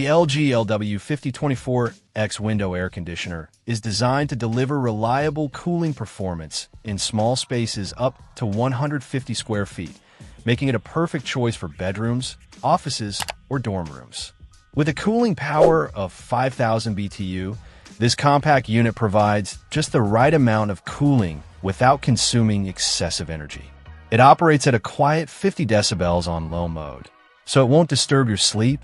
The LG LW5024X window air conditioner is designed to deliver reliable cooling performance in small spaces up to 150 square feet, making it a perfect choice for bedrooms, offices, or dorm rooms. With a cooling power of 5,000 BTU, this compact unit provides just the right amount of cooling without consuming excessive energy. It operates at a quiet 50 decibels on low mode, so it won't disturb your sleep,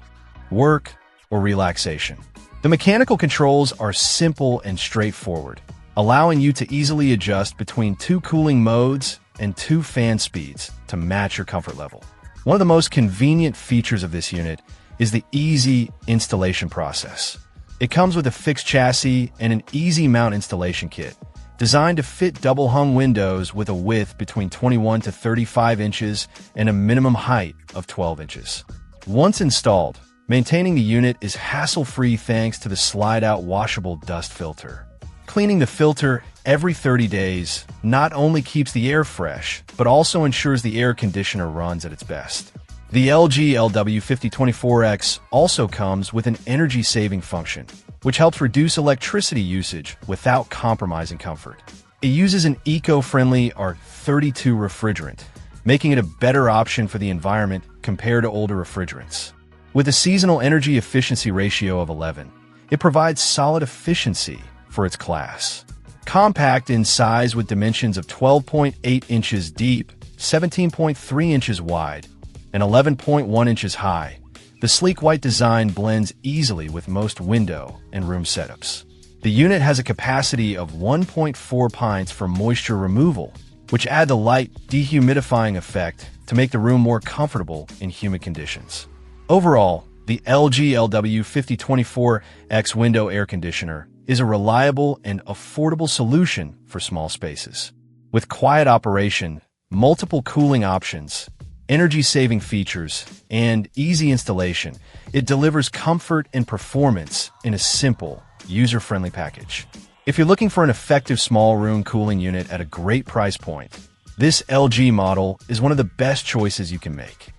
work, or relaxation. The mechanical controls are simple and straightforward, allowing you to easily adjust between 2 cooling modes and 2 fan speeds to match your comfort level. One of the most convenient features of this unit is the easy installation process. It comes with a fixed chassis and an easy mount installation kit, designed to fit double-hung windows with a width between 21 to 35 inches and a minimum height of 12 inches. Once installed, maintaining the unit is hassle-free thanks to the slide-out washable dust filter. Cleaning the filter every 30 days not only keeps the air fresh, but also ensures the air conditioner runs at its best. The LG LW5024X also comes with an energy-saving function, which helps reduce electricity usage without compromising comfort. It uses an eco-friendly R32 refrigerant, making it a better option for the environment compared to older refrigerants. With a seasonal energy efficiency ratio of 11, it provides solid efficiency for its class. Compact in size with dimensions of 12.8 inches deep, 17.3 inches wide, and 11.1 inches high, the sleek white design blends easily with most window and room setups. The unit has a capacity of 1.4 pints for moisture removal, which adds a light dehumidifying effect to make the room more comfortable in humid conditions. Overall, the LG LW5024X window air conditioner is a reliable and affordable solution for small spaces. With quiet operation, multiple cooling options, energy-saving features, and easy installation, it delivers comfort and performance in a simple, user-friendly package. If you're looking for an effective small room cooling unit at a great price point, this LG model is one of the best choices you can make.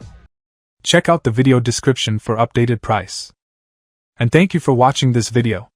Check out the video description for updated price. And thank you for watching this video.